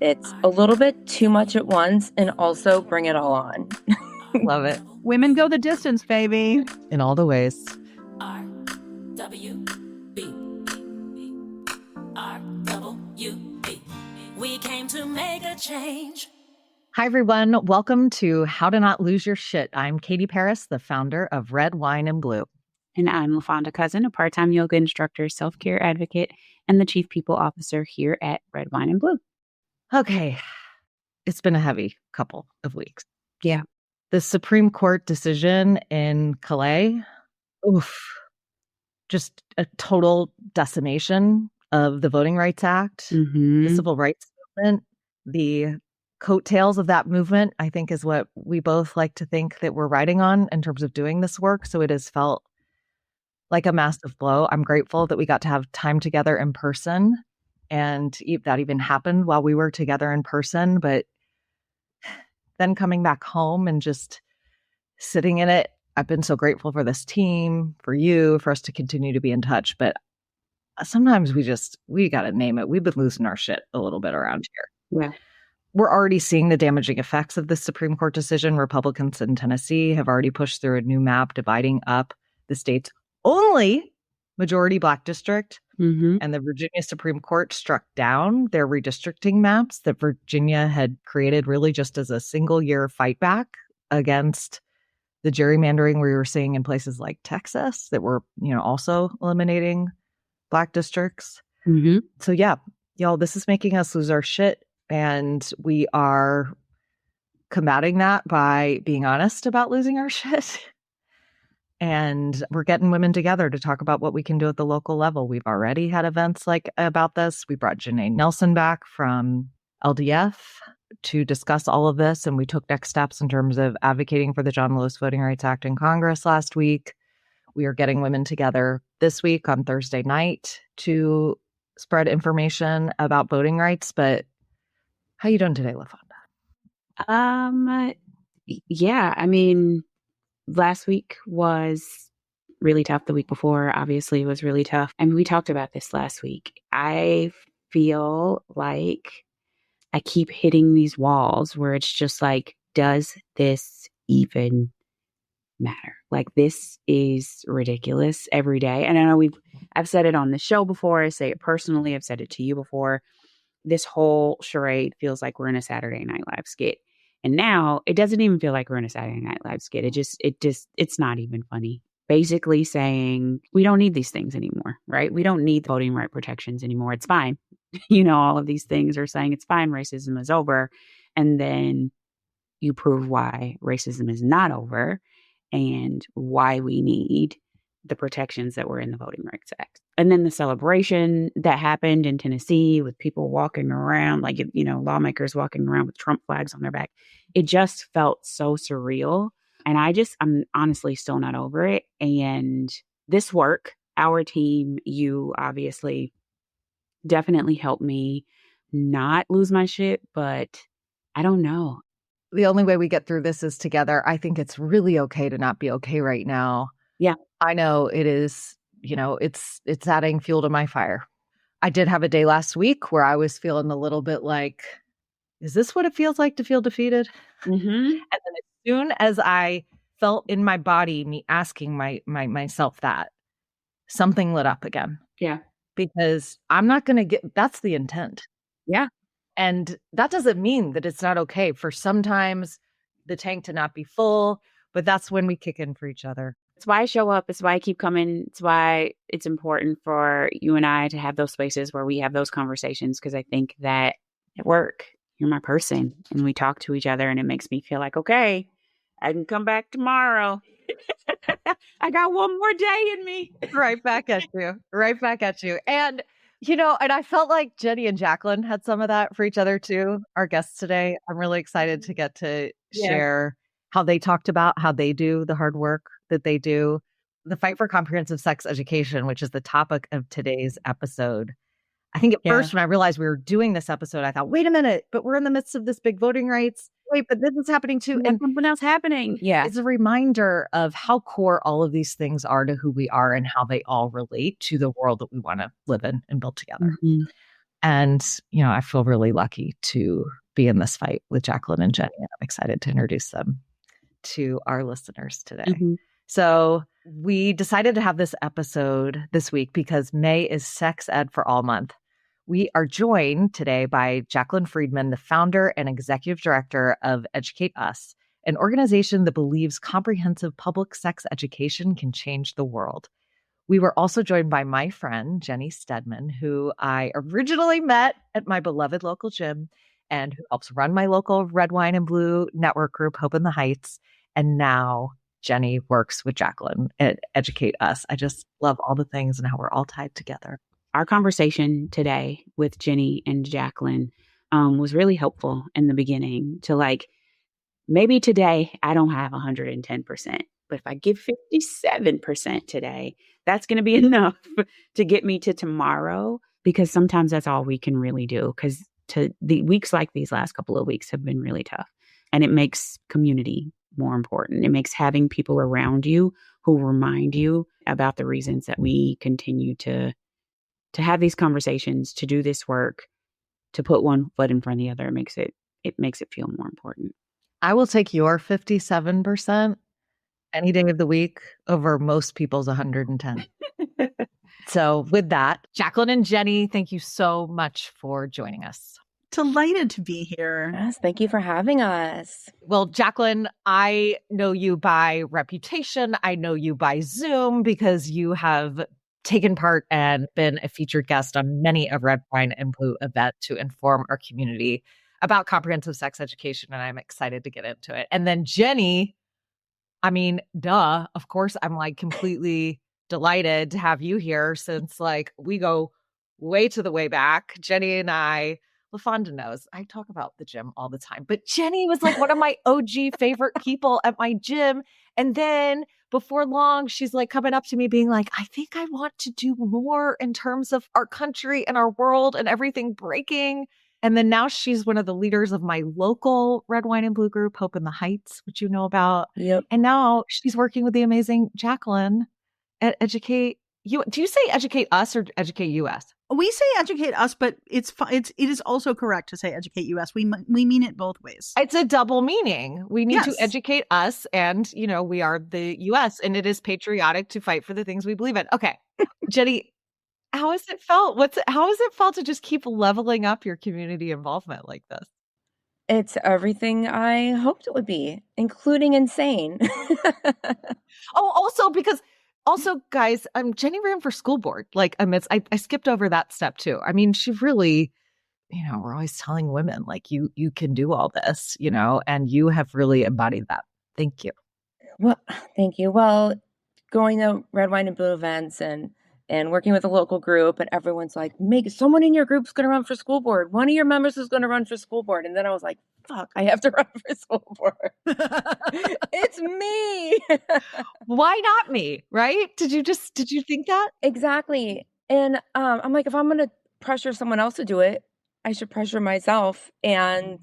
It's a little bit too much at once and also bring it all on. Love it. Women go the distance, baby. In all the ways. We came to make a change. Hi, everyone. Welcome to How to Not Lose Your Shit. I'm Katie Paris, the founder of Red Wine and Blue. And I'm LaFonda Cousin, a part-time yoga instructor, self-care advocate, and the chief people officer here at Red Wine and Blue. Okay. It's been a heavy couple of weeks. Yeah. The Supreme Court decision in Calais, just a total decimation of the Voting Rights Act, the Civil Rights Movement, the coattails of that movement, I think is what we both like to think that we're riding on in terms of doing this work. So it has felt like a massive blow. I'm grateful that we got to have time together in person, and that even happened while we were together in person. But then coming back home and just sitting in it, I've been so grateful for this team, for you, for us to continue to be in touch. But sometimes we got to name it. We've been losing our shit a little bit around here. Yeah. We're already seeing the damaging effects of this Supreme Court decision. Republicans in Tennessee have already pushed through a new map dividing up the state's only majority Black district. And the Virginia Supreme Court struck down their redistricting maps that Virginia had created really just as a single year fight back against the gerrymandering we were seeing in places like Texas that were, also eliminating Black districts. So yeah, y'all, this is making us lose our shit. And we are combating that by being honest about losing our shit. And we're getting women together to talk about what we can do at the local level. We've already had events about this. We brought Janae Nelson back from LDF to discuss all of this. And we took next steps in terms of advocating for the John Lewis Voting Rights Act in Congress last week. We are getting women together this week on Thursday night to spread information about voting rights. But how you doing today, LaFonda? Yeah, I mean, last week was really tough. The week before, obviously, was really tough. And we talked about this last week. I feel like I keep hitting these walls where it's just like, does this even matter? Like, this is ridiculous every day. And I know I've said it on the show before. I say it personally. I've said it to you before. This whole charade feels like we're in a Saturday Night Live skit. And now it doesn't even feel like we're in a Saturday Night Live skit. It's not even funny. Basically saying we don't need these things anymore, right? We don't need voting right protections anymore. It's fine. All of these things are saying it's fine. Racism is over. And then you prove why racism is not over and why we need the protections that were in the Voting Rights Act. And then the celebration that happened in Tennessee with people walking around, lawmakers walking around with Trump flags on their back. It just felt so surreal. And I'm honestly still not over it. And this work, our team, you obviously definitely helped me not lose my shit, but I don't know. The only way we get through this is together. I think it's really okay to not be okay right now. Yeah. I know it is, it's adding fuel to my fire. I did have a day last week where I was feeling a little bit like, is this what it feels like to feel defeated? And then as soon as I felt in my body, me asking myself that, something lit up again. Yeah. Because I'm not going to that's the intent. Yeah. And that doesn't mean that it's not okay for sometimes the tank to not be full, but that's when we kick in for each other. It's why I show up. It's why I keep coming. It's why it's important for you and I to have those spaces where we have those conversations, because I think that at work, you're my person and we talk to each other and it makes me feel like, okay, I can come back tomorrow. I got one more day in me. Right back at you. Right back at you. And, and I felt like Jenny and Jaclyn had some of that for each other too, our guests today. I'm really excited to get to share how they talked about how they do the hard work that they do. The fight for comprehensive sex education, which is the topic of today's episode. I think at first when I realized we were doing this episode, I thought, wait a minute, but we're in the midst of this big voting rights. Wait, but this is happening too. And something else happening. Yeah. It's a reminder of how core all of these things are to who we are and how they all relate to the world that we want to live in and build together. And, I feel really lucky to be in this fight with Jaclyn and Jenny. And I'm excited to introduce them to our listeners today. Mm-hmm. So we decided to have this episode this week because May is Sex Ed for All Month. We are joined today by Jaclyn Friedman, the founder and executive director of EducateUS, an organization that believes comprehensive public sex education can change the world. We were also joined by my friend, Jenny Steadman, who I originally met at my beloved local gym and who helps run my local Red Wine and Blue network group, Hope in the Heights. And now Jenny works with Jaclyn at EducateUS. I just love all the things and how we're all tied together. Our conversation today with Jenny and Jaclyn was really helpful in the beginning to maybe today I don't have 110%, but if I give 57% today, that's going to be enough to get me to tomorrow, because sometimes that's all we can really do, because the weeks like these last couple of weeks have been really tough, and it makes community more important. It makes having people around you who remind you about the reasons that we continue to have these conversations, to do this work, to put one foot in front of the other. It makes it feel more important. I will take your 57% any day of the week over most people's 110. So with that, Jaclyn and Jenny, thank you so much for joining us. Delighted to be here. Yes, thank you for having us. Well, Jaclyn, I know you by reputation. I know you by Zoom because you have taken part and been a featured guest on many of Red Wine and Blue events to inform our community about comprehensive sex education, and I'm excited to get into it. And then Jenny, I mean, duh, of course, I'm completely delighted to have you here since we go way to the way back. Jenny and I, LaFonda knows, I talk about the gym all the time, but Jenny was one of my OG favorite people at my gym. And then before long, she's coming up to me being I think I want to do more in terms of our country and our world and everything breaking. And then now she's one of the leaders of my local Red Wine and Blue group, Hope in the Heights, which you know about. Yep. And now she's working with the amazing Jaclyn at Educate. Do you say EducateUS or EducateUS? We say EducateUS, but it is also correct to say EducateUS. We mean it both ways. It's a double meaning. We need to Yes. educate us, and we are the US, and it is patriotic to fight for the things we believe in. Okay, Jenny, how has it felt? How has it felt to just keep leveling up your community involvement like this? It's everything I hoped it would be, including insane. Also, guys, Jenny ran for school board. I skipped over that step too. I mean, she really, we're always telling women you can do all this, and you have really embodied that. Thank you. Well, thank you. Well, going to Red Wine and Blue events and working with a local group, and everyone's someone in your group's going to run for school board. One of your members is going to run for school board. And then I was fuck, I have to run for school board. It's me. Why not me? Right? Did you think that? Exactly. And I'm if I'm going to pressure someone else to do it, I should pressure myself. And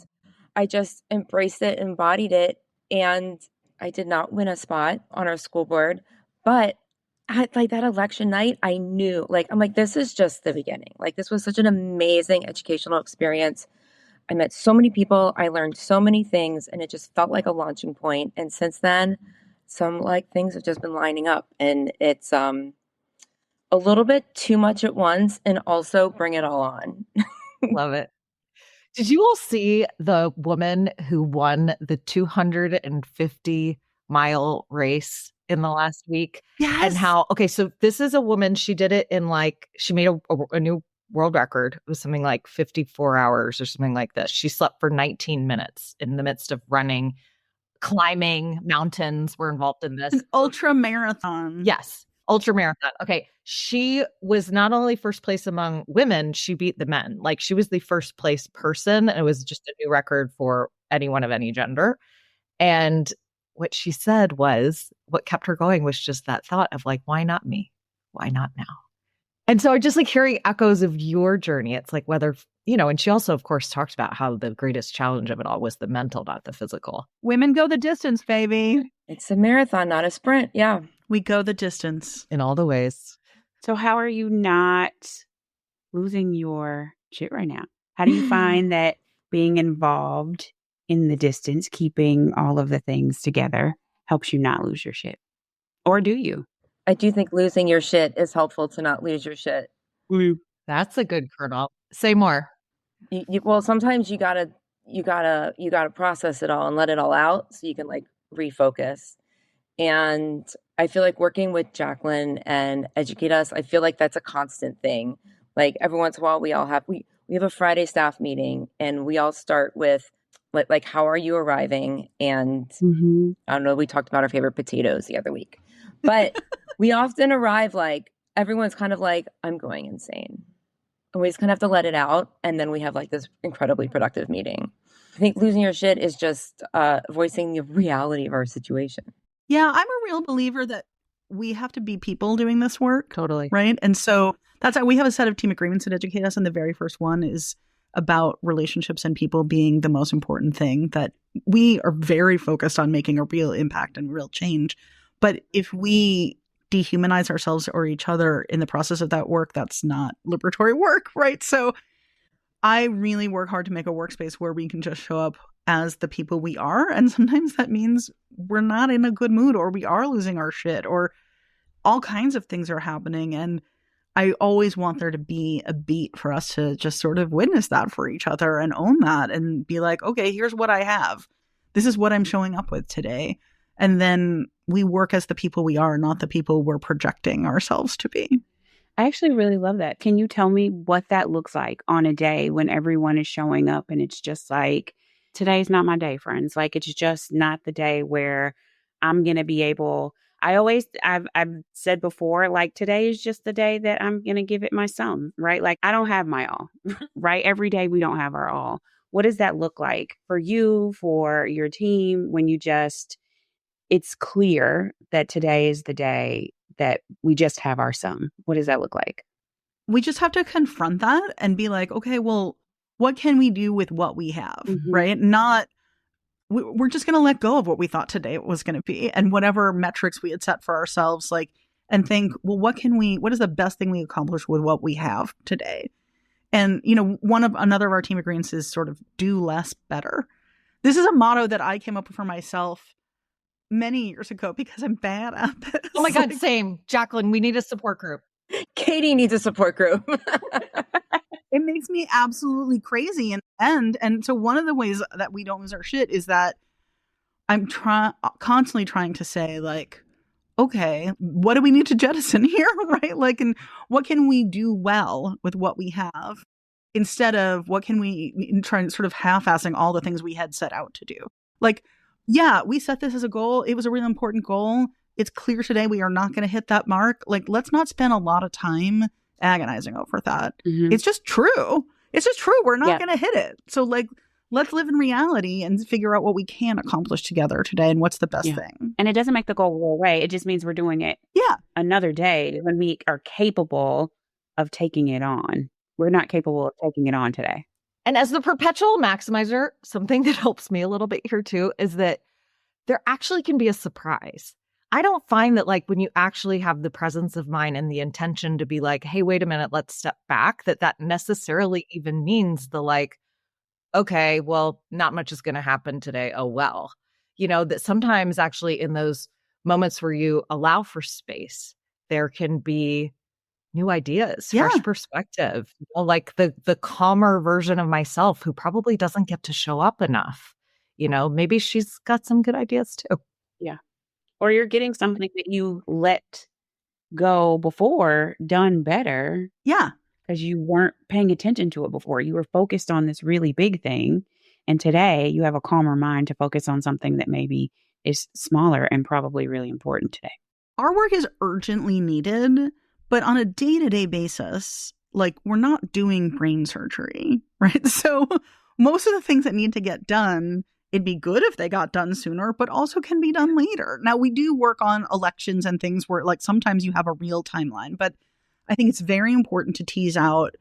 I just embraced it, embodied it. And I did not win a spot on our school board, but at that election night, I knew, this is just the beginning. This was such an amazing educational experience. I met so many people. I learned so many things, and it just felt like a launching point. And since then, some things have just been lining up, and it's a little bit too much at once, and also bring it all on. Love it. Did you all see the woman who won the 250-mile race in the last week? Yes. And so this is a woman, she did it in she made a new world record. It was something 54 hours or something like this. She slept for 19 minutes in the midst of running, climbing mountains were involved in this. An ultra marathon. Yes. Ultra marathon. Okay. She was not only first place among women, she beat the men. She was the first place person. And it was just a new record for anyone of any gender. And what she said was, what kept her going was just that thought of why not me? Why not now? And so I just hearing echoes of your journey. It's whether, and she also, of course, talked about how the greatest challenge of it all was the mental, not the physical. Women go the distance, baby. It's a marathon, not a sprint. Yeah. We go the distance. In all the ways. So how are you not losing your shit right now? How do you find that being involved in the distance, keeping all of the things together, helps you not lose your shit? Or do you? I do think losing your shit is helpful to not lose your shit. That's a good kernel. Say more. Well, sometimes you gotta process it all and let it all out so you can like refocus. And I feel like working with Jaclyn and EducateUS, I feel like that's a constant thing. Like every once in a while, we have a Friday staff meeting, and we all start with like how are you arriving? And I don't know, we talked about our favorite potatoes the other week, but we often arrive like everyone's kind of like, I'm going insane. And we just kind of have to let it out. And then we have like this incredibly productive meeting. I think losing your shit is just voicing the reality of our situation. Yeah, I'm a real believer that we have to be people doing this work. Totally. Right. And so that's how we have a set of team agreements at EducateUS. And the very first one is about relationships and people being the most important thing, that we are very focused on making a real impact and real change. But if we dehumanize ourselves or each other in the process of that work, that's not liberatory work, right? So I really work hard to make a workspace where we can just show up as the people we are. And sometimes that means we're not in a good mood, or we are losing our shit, or all kinds of things are happening. And I always want there to be a beat for us to just sort of witness that for each other and own that and be like, okay, here's what I have. This is what I'm showing up with today. And then we work as the people we are, not the people we're projecting ourselves to be. I actually really love that. Can you tell me what that looks like on a day when everyone is showing up and it's just like, today's not my day, friends. Like, it's just not the day where I'm going to be able. I've said before, like, today is just the day that I'm going to give it my some, right? Like, I don't have my all, right? Every day we don't have our all. What does that look like for you, for your team, when it's clear that today is the day that we just have our some? What does that look like? We just have to confront that and be like, okay, well, what can we do with what we have, right? We're just going to let go of what we thought today was going to be and whatever metrics we had set for ourselves, like, and think, well, what is the best thing we accomplish with what we have today? And, another of our team agreements is sort of do less better. This is a motto that I came up with for myself many years ago because I'm bad at this. Oh my God, same. Jaclyn, we need a support group. Katie needs a support group. It makes me absolutely crazy. And so one of the ways that we don't lose our shit is that I'm constantly trying to say, like, okay, what do we need to jettison here, right? Like, and what can we do well with what we have instead of what can we try and sort of half-assing all the things we had set out to do? Like, yeah, we set this as a goal. It was a really important goal. It's clear today we are not going to hit that mark. Like, let's not spend a lot of time agonizing over that. It's just true. We're not going to hit it. So, like, let's live in reality and figure out what we can accomplish together today and what's the best thing. And it doesn't make the goal go away. It just means we're doing it another day when we are capable of taking it on. We're not capable of taking it on today. And as the perpetual maximizer, something that helps me a little bit here too is that there actually can be a surprise. I don't find that, like, when you actually have the presence of mind and the intention to be like, hey, wait a minute, let's step back, that necessarily even means the like, okay, well, not much is going to happen today. Oh, well, that sometimes actually in those moments where you allow for space, there can be new ideas, fresh perspective, like the calmer version of myself who probably doesn't get to show up enough. Maybe she's got some good ideas too. Yeah. Or you're getting something that you let go before done better. Yeah. Because you weren't paying attention to it before. You were focused on this really big thing. And today you have a calmer mind to focus on something that maybe is smaller and probably really important today. Our work is urgently needed, but on a day-to-day basis, like, we're not doing brain surgery, right? So most of the things that need to get done, it'd be good if they got done sooner, but also can be done later. Now, we do work on elections and things where, like, sometimes you have a real timeline, but I think it's very important to tease out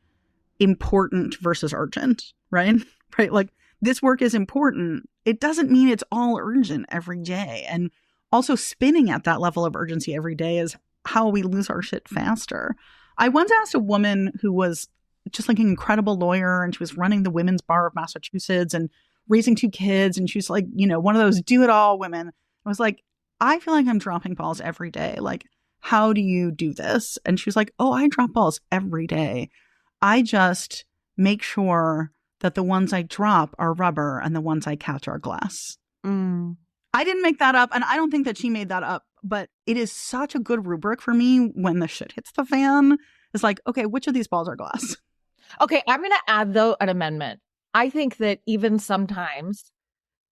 important versus urgent, right? Right? Like, this work is important. It doesn't mean it's all urgent every day. And also spinning at that level of urgency every day is how we lose our shit faster. I once asked a woman who was just like an incredible lawyer, and she was running the Women's Bar of Massachusetts and raising 2 kids. And she's like, one of those do-it-all women. I was like, I feel like I'm dropping balls every day. Like, how do you do this? And she was like, oh, I drop balls every day. I just make sure that the ones I drop are rubber and the ones I catch are glass. I didn't make that up, and I don't think that she made that up, but it is such a good rubric for me when the shit hits the fan. It's like, okay, which of these balls are glass? Okay, I'm going to add, though, an amendment. I think that even sometimes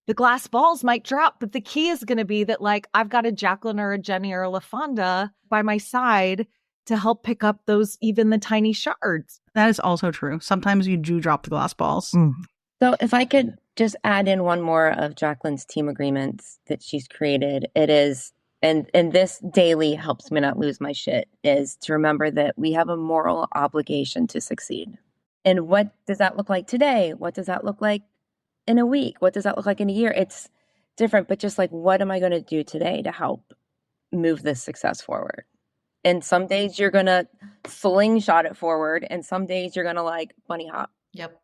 the glass balls might drop, but the key is going to be that, like, I've got a Jaclyn or a Jenny or a LaFonda by my side to help pick up those, even the tiny shards. That is also true. Sometimes you do drop the glass balls. So if I could just add in one more of Jaclyn's team agreements that she's created, it is, and this daily helps me not lose my shit, is to remember that we have a moral obligation to succeed. And what does that look like today? What does that look like in a week? What does that look like in a year? It's different, but just like, what am I going to do today to help move this success forward? And some days you're going to slingshot it forward, and some days you're going to like bunny hop. Yep.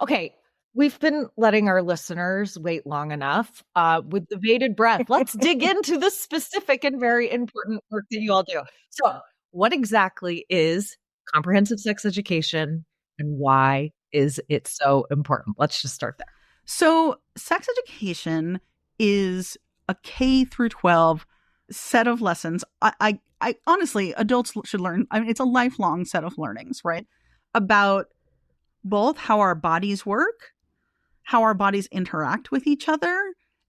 Okay. We've been letting our listeners wait long enough with the bated breath. Let's dig into the specific and very important work that you all do. So what exactly is comprehensive sex education, and why is it so important? Let's just start there. So sex education is a K through 12 set of lessons. I honestly, adults should learn. I mean, it's a lifelong set of learnings, right? About both how our bodies work, how our bodies interact with each other,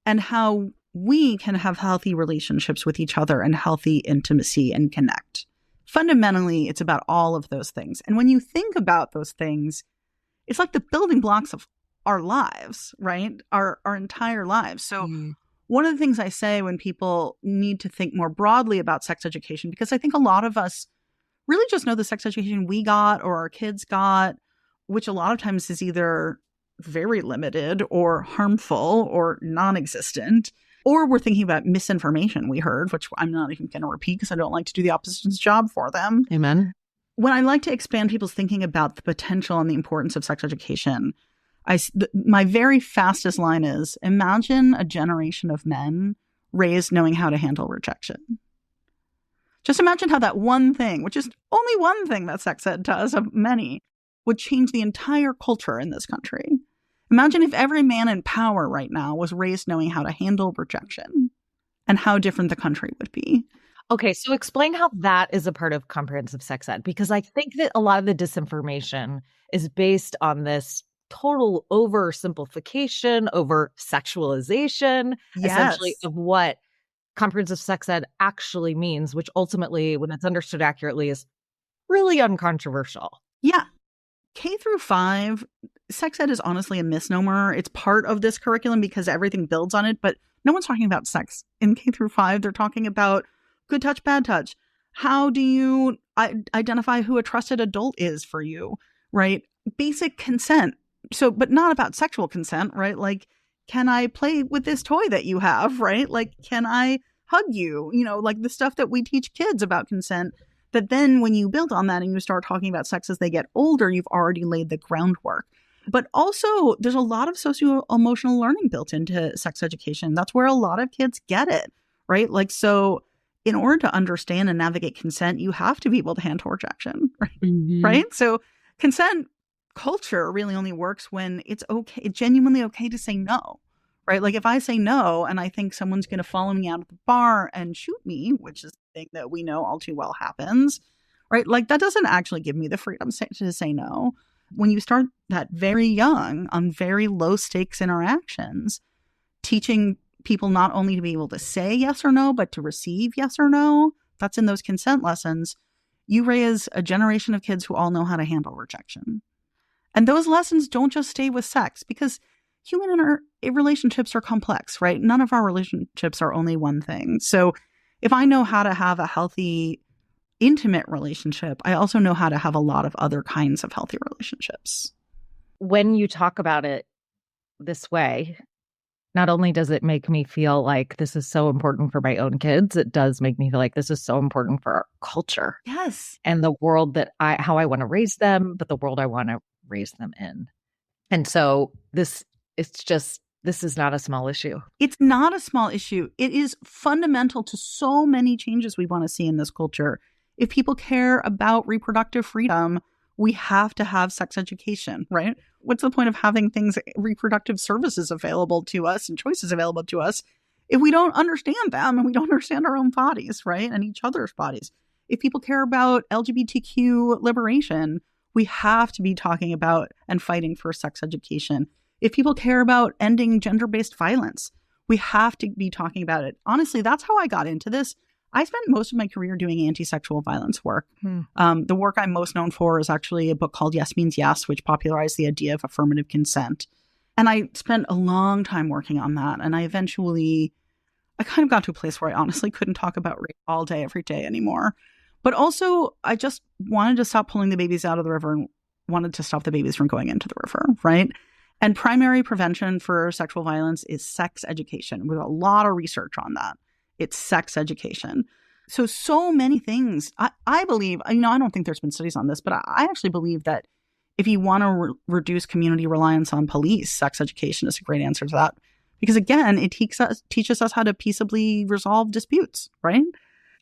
and how we can have healthy relationships with each other and healthy intimacy and connect. Fundamentally, it's about all of those things. And when you think about those things, it's like the building blocks of our lives, right? Our entire lives. So one of the things I say when people need to think more broadly about sex education, because I think a lot of us really just know the sex education we got or our kids got, which a lot of times is either very limited or harmful or non-existent, or we're thinking about misinformation we heard, which I'm not even going to repeat because I don't like to do the opposition's job for them. Amen. When I like to expand people's thinking about the potential and the importance of sex education, my very fastest line is, imagine a generation of men raised knowing how to handle rejection. Just imagine how that one thing, which is only one thing that sex ed does of many, would change the entire culture in this country. Imagine if every man in power right now was raised knowing how to handle rejection, and how different the country would be. Okay, so explain how that is a part of comprehensive sex ed, because I think that a lot of the disinformation is based on this total oversimplification, over sexualization, essentially, of what comprehensive sex ed actually means, which ultimately, when it's understood accurately, is really uncontroversial. Yeah. K through 5, sex ed is honestly a misnomer. It's part of this curriculum because everything builds on it, but no one's talking about sex in K through 5. They're talking about good touch, bad touch. How do you identify who a trusted adult is for you, right? Basic consent. So, but not about sexual consent, right? Like, can I play with this toy that you have, right? Like, can I hug you? Like the stuff that we teach kids about consent. But then when you build on that and you start talking about sex as they get older, you've already laid the groundwork. But also, there's a lot of socio-emotional learning built into sex education. That's where a lot of kids get it, right? Like, so in order to understand and navigate consent, you have to be able to handle rejection, right? Mm-hmm. Right? So consent culture really only works when it's okay, it's genuinely okay to say no, right? Like if I say no and I think someone's going to follow me out of the bar and shoot me, which is the thing that we know all too well happens, right? Like that doesn't actually give me the freedom to say no. When you start that very young on very low stakes interactions, teaching people not only to be able to say yes or no, but to receive yes or no, that's in those consent lessons, you raise a generation of kids who all know how to handle rejection. And those lessons don't just stay with sex, because human relationships are complex, right? None of our relationships are only one thing. So if I know how to have a healthy, intimate relationship, I also know how to have a lot of other kinds of healthy relationships. When you talk about it this way, not only does it make me feel like this is so important for my own kids, it does make me feel like this is so important for our culture. Yes. And the world how I want to raise them, but the world I want to raise them in. And so this is not a small issue. It's not a small issue. It is fundamental to so many changes we want to see in this culture. If people care about reproductive freedom, we have to have sex education, right? What's the point of having reproductive services available to us and choices available to us if we don't understand them and we don't understand our own bodies, right? And each other's bodies. If people care about LGBTQ liberation, we have to be talking about and fighting for sex education. If people care about ending gender-based violence, we have to be talking about it. Honestly, that's how I got into this. I spent most of my career doing anti-sexual violence work. The work I'm most known for is actually a book called Yes Means Yes, which popularized the idea of affirmative consent. And I spent a long time working on that. And I kind of got to a place where I honestly couldn't talk about rape all day, every day anymore. But also, I just wanted to stop pulling the babies out of the river and wanted to stop the babies from going into the river, right? And primary prevention for sexual violence is sex education. With a lot of research on that. It's sex education. So many things. I believe, I don't think there's been studies on this, but I actually believe that if you want to reduce community reliance on police, sex education is a great answer to that. Because again, it teaches us how to peaceably resolve disputes, right?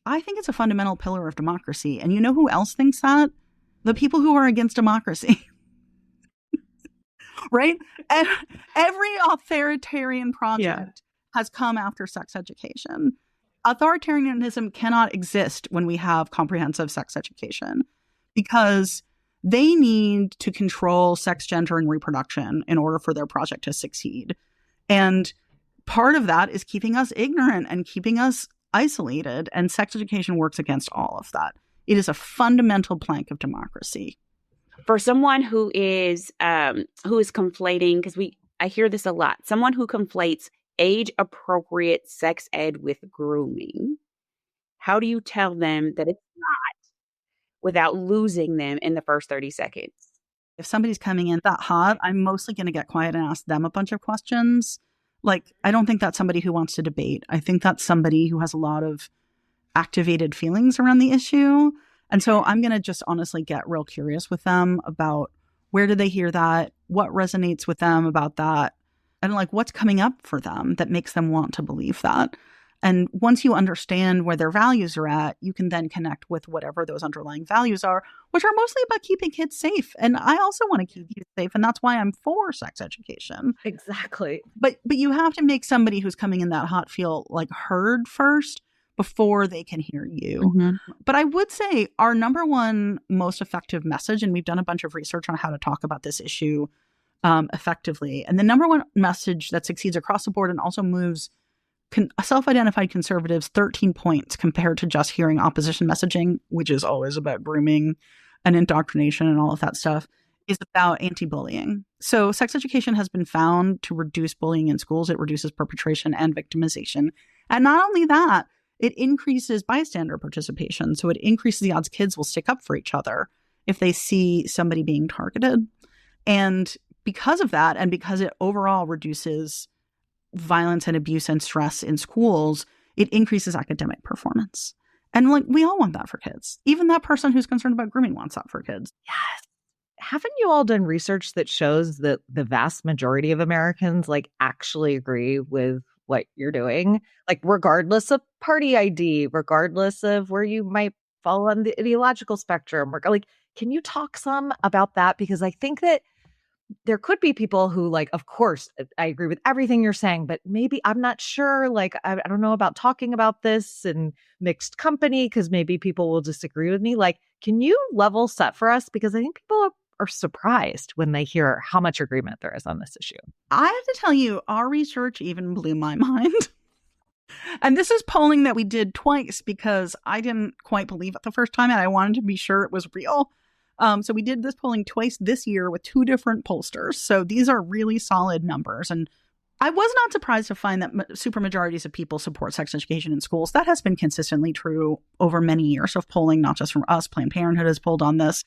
I think it's a fundamental pillar of democracy. And you know who else thinks that? The people who are against democracy. Right? And every authoritarian project has come after sex education. Authoritarianism cannot exist when we have comprehensive sex education because they need to control sex, gender, and reproduction in order for their project to succeed. And part of that is keeping us ignorant and keeping us isolated. And sex education works against all of that. It is a fundamental plank of democracy. For someone who is conflating, because I hear this a lot, someone who conflates age-appropriate sex ed with grooming, how do you tell them that it's not without losing them in the first 30 seconds? If somebody's coming in that hot, I'm mostly going to get quiet and ask them a bunch of questions. Like, I don't think that's somebody who wants to debate. I think that's somebody who has a lot of activated feelings around the issue. And so I'm going to just honestly get real curious with them about where did they hear that? What resonates with them about that? And like, what's coming up for them that makes them want to believe that? And once you understand where their values are at, you can then connect with whatever those underlying values are, which are mostly about keeping kids safe. And I also want to keep kids safe. And that's why I'm for sex education. Exactly. But you have to make somebody who's coming in that hot feel like heard first before they can hear you. Mm-hmm. But I would say our number one most effective message, and we've done a bunch of research on how to talk about this issue effectively. And the number one message that succeeds across the board and also moves self-identified conservatives 13 points compared to just hearing opposition messaging, which is always about grooming and indoctrination and all of that stuff, is about anti-bullying. So sex education has been found to reduce bullying in schools. It reduces perpetration and victimization. And not only that, it increases bystander participation. So it increases the odds kids will stick up for each other if they see somebody being targeted. And because of that, and because it overall reduces violence and abuse and stress in schools, it increases academic performance. And like, we all want that for kids. Even that person who's concerned about grooming wants that for kids. Yes. Haven't you all done research that shows that the vast majority of Americans like actually agree with what you're doing? Like, regardless of party ID, regardless of where you might fall on the ideological spectrum, like, can you talk some about that? Because I think that there could be people who like, of course, I agree with everything you're saying, but maybe I'm not sure. Like, I don't know about talking about this in mixed company because maybe people will disagree with me. Like, can you level set for us? Because I think people are surprised when they hear how much agreement there is on this issue. I have to tell you, our research even blew my mind. And this is polling that we did twice because I didn't quite believe it the first time and I wanted to be sure it was real. So we did this polling twice this year with two different pollsters. So these are really solid numbers. And I was not surprised to find that supermajorities of people support sex education in schools. That has been consistently true over many years of polling, not just from us. Planned Parenthood has polled on this.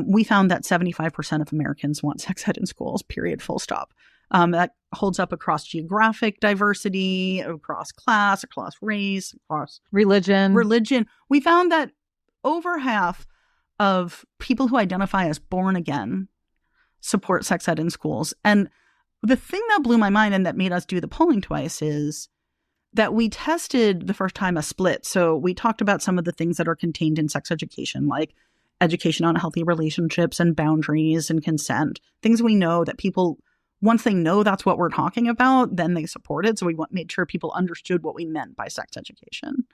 We found that 75% of Americans want sex ed in schools, period, full stop. That holds up across geographic diversity, across class, across race, across religion. We found that over half of people who identify as born again support sex ed in schools. And the thing that blew my mind and that made us do the polling twice is that we tested the first time a split. So we talked about some of the things that are contained in sex education, like education on healthy relationships and boundaries and consent, things we know that people, once they know that's what we're talking about, then they support it. So we made sure people understood what we meant by sex education.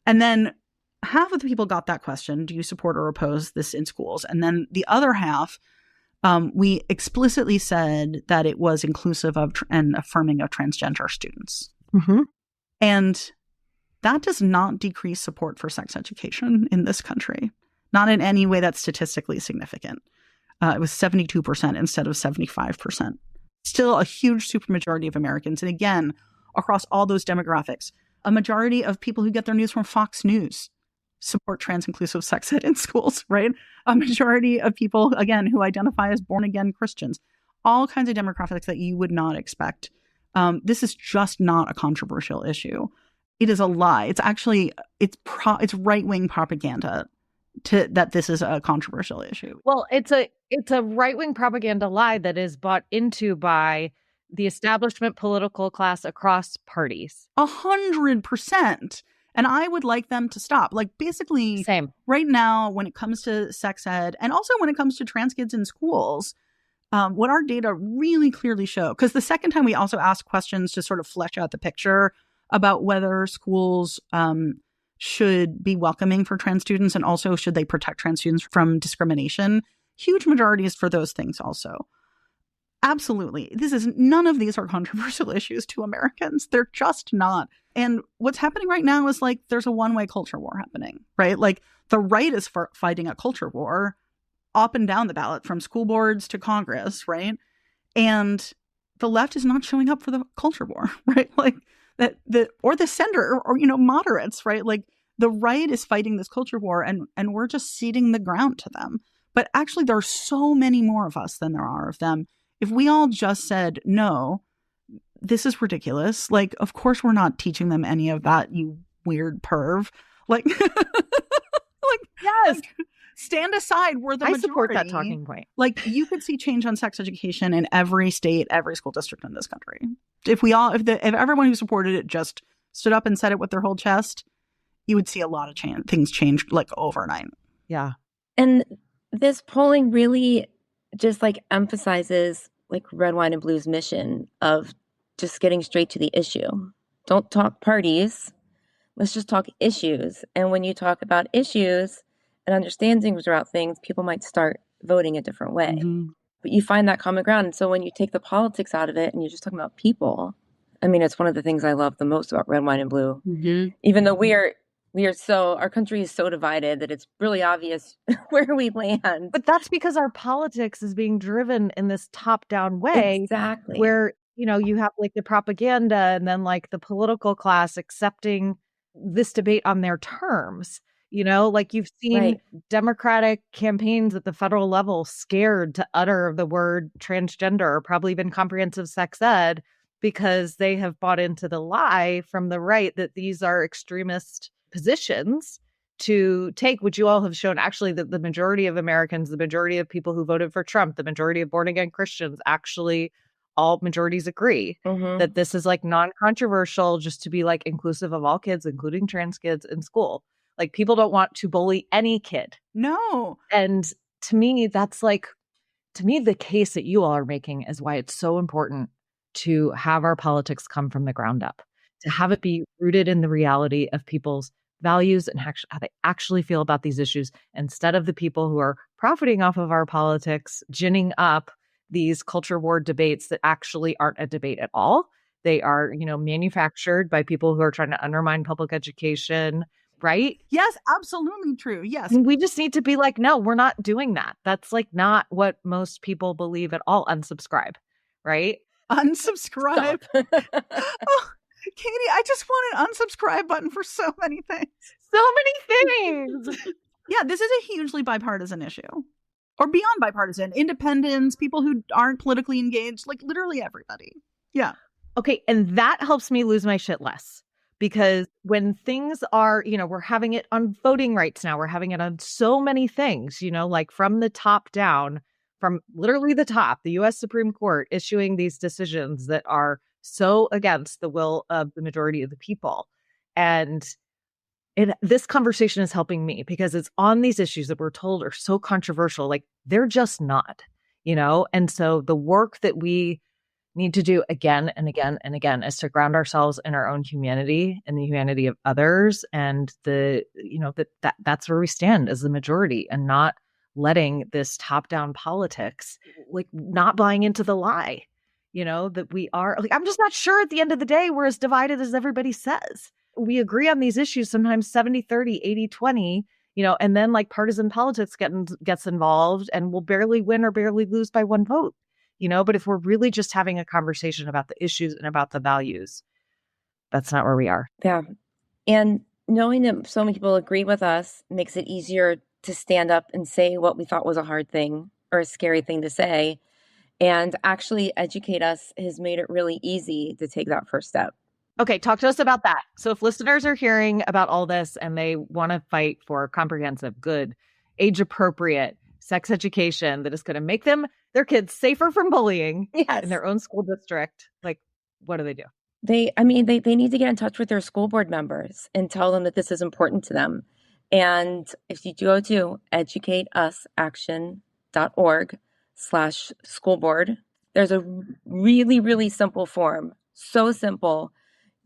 And then half of the people got that question, do you support or oppose this in schools? And then the other half, we explicitly said that it was inclusive of and affirming of transgender students. Mm-hmm. And that does not decrease support for sex education in this country. Not in any way that's statistically significant. It was 72% instead of 75%. Still a huge supermajority of Americans. And again, across all those demographics, a majority of people who get their news from Fox News support trans-inclusive sex ed in schools, right? A majority of people, again, who identify as born-again Christians. All kinds of demographics that you would not expect. This is just not a controversial issue. It is a lie. It's actually, it's right-wing propaganda that this is a controversial issue. Well, it's a right-wing propaganda lie that is bought into by the establishment political class across parties. 100%. And I would like them to stop. Like, basically, same. Right now, when it comes to sex ed, and also when it comes to trans kids in schools, what our data really clearly show, because the second time we also asked questions to sort of flesh out the picture about whether schools should be welcoming for trans students and also should they protect trans students from discrimination, huge majorities for those things also. Absolutely. None of these are controversial issues to Americans. They're just not. And what's happening right now is like there's a one-way culture war happening, right? Like the right is fighting a culture war up and down the ballot from school boards to Congress, right? And the left is not showing up for the culture war, right? Like or the center or moderates, right? Like the right is fighting this culture war and we're just ceding the ground to them. But actually there are so many more of us than there are of them. If we all just said, no, this is ridiculous. Like, of course we're not teaching them any of that, you weird perv. Like, yes. Stand aside. We're the majority. I support that talking point. Like, you could see change on sex education in every state, every school district in this country. If everyone who supported it just stood up and said it with their whole chest, you would see a lot of things change like overnight. Yeah. And this polling really just like emphasizes like Red, Wine, and Blue's mission of just getting straight to the issue. Don't talk parties. Let's just talk issues. And when you talk about issues and understandings about things, people might start voting a different way. Mm-hmm. But you find that common ground. And so when you take the politics out of it and you're just talking about people, I mean, it's one of the things I love the most about Red, Wine, and Blue. Mm-hmm. Even though our country is so divided that it's really obvious where we land. But that's because our politics is being driven in this top-down way. Exactly. Where, you have like the propaganda and then like the political class accepting this debate on their terms. Like you've seen Democratic campaigns at the federal level scared to utter the word transgender or probably even comprehensive sex ed because they have bought into the lie from the right that these are extremist positions to take, which you all have shown actually that the majority of Americans, the majority of people who voted for Trump, the majority of born again Christians, actually all majorities agree that this is like non-controversial just to be like inclusive of all kids, including trans kids in school. Like people don't want to bully any kid. No. And to me, the case that you all are making is why it's so important to have our politics come from the ground up, to have it be rooted in the reality of people's values and how they actually feel about these issues, instead of the people who are profiting off of our politics, ginning up these culture war debates that actually aren't a debate at all. They are, manufactured by people who are trying to undermine public education, right? Yes, absolutely true. Yes. We just need to be like, no, we're not doing that. That's like not what most people believe at all. Unsubscribe, right? Unsubscribe. Oh, Katie, I just want an unsubscribe button for so many things. So many things. Yeah, this is a hugely bipartisan issue. Or beyond bipartisan. Independents, people who aren't politically engaged, like literally everybody. Yeah. Okay. And that helps me lose my shit less. Because when things are, we're having it on voting rights now, we're having it on so many things, like from the top down, from literally the top, the U.S. Supreme Court issuing these decisions that are so against the will of the majority of the people. And this conversation is helping me because it's on these issues that we're told are so controversial, like they're just not, And so the work that we need to do again and again and again is to ground ourselves in our own humanity and the humanity of others, and that's where we stand as the majority, and not letting this top-down politics, like not buying into the lie, that we are, like, I'm just not sure at the end of the day we're as divided as everybody says. We agree on these issues sometimes 70-30, 80-20, and then like partisan politics gets involved and we'll barely win or barely lose by one vote. But if we're really just having a conversation about the issues and about the values, that's not where we are. Yeah. And knowing that so many people agree with us makes it easier to stand up and say what we thought was a hard thing or a scary thing to say. And actually, Educate Us has made it really easy to take that first step. Okay, talk to us about that. So if listeners are hearing about all this and they want to fight for comprehensive, good, age-appropriate sex education that is going to make their kids safer from bullying in their own school district, like, what do they do? They need to get in touch with their school board members and tell them that this is important to them. And if you go to educateusaction.org/school board, there's a really, really simple form. So simple.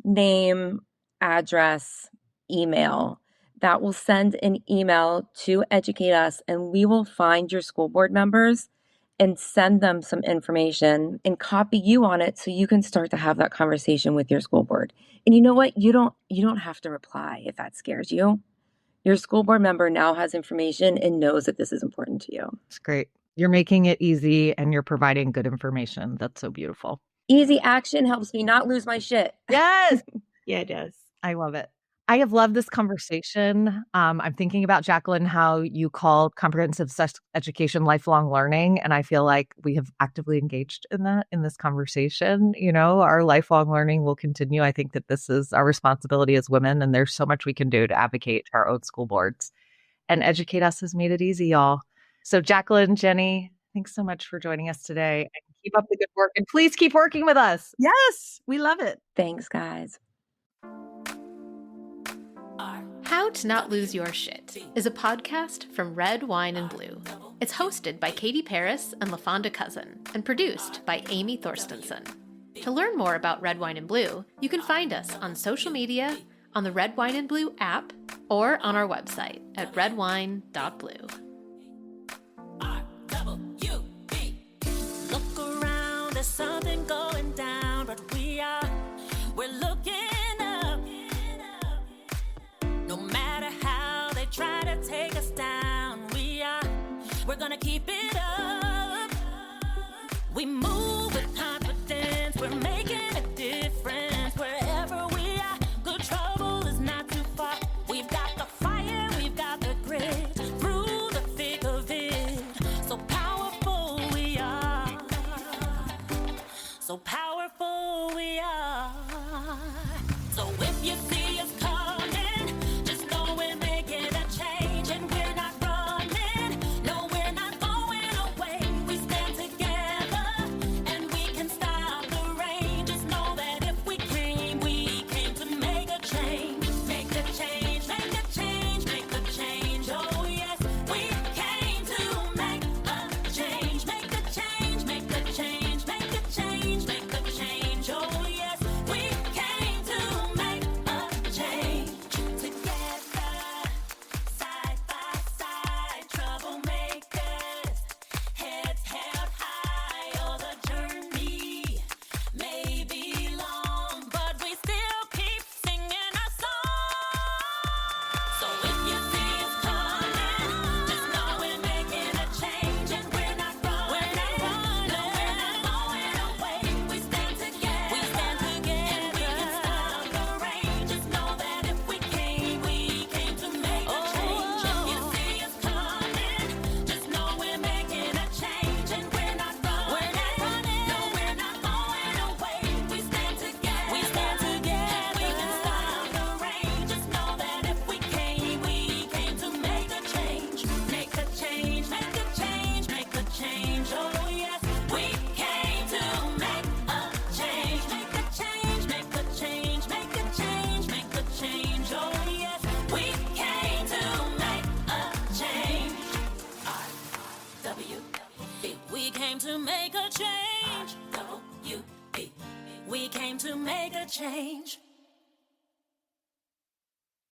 Name, address, email. That will send an email to Educate Us, and we will find your school board members and send them some information and copy you on it so you can start to have that conversation with your school board. And you know what? You don't have to reply if that scares you. Your school board member now has information and knows that this is important to you. It's great. You're making it easy and you're providing good information. That's so beautiful. Easy action helps me not lose my shit. Yes. Yeah, it does. I love it. I have loved this conversation. I'm thinking about, Jaclyn, how you called comprehensive sex education lifelong learning. And I feel like we have actively engaged in that in this conversation. Our lifelong learning will continue. I think that this is our responsibility as women, and there's so much we can do to advocate to our own school boards. And Educate Us has made it easy, y'all. So Jaclyn, Jenny, thanks so much for joining us today. And keep up the good work. And please keep working with us. Yes, we love it. Thanks, guys. How to Not Lose Your Shit is a podcast from Red, Wine, and Blue. It's hosted by Katie Paris and LaFonda Cousin and produced by Amy Thorstensen. To learn more about Red, Wine, and Blue, you can find us on social media, on the Red, Wine, and Blue app, or on our website at redwine.blue. Look around, there's something going down, but we're looking up. No matter how they try to take us down, we're gonna keep it up. We move with confidence, we're making a difference wherever we are. Good trouble is not too far. We've got the fire, we've got the grit, through the thick of it. So powerful we are. So powerful we are. So if you see us coming, just know we're making a change, and we're not running. No, we're not going away. We stand together and we can stop the rain. Just know that if we came to make a change. Make a change, make a change, make a change. Oh yes, we came to make a change. Make a change, make a change, make a change, make a to make a change. We came to make a change.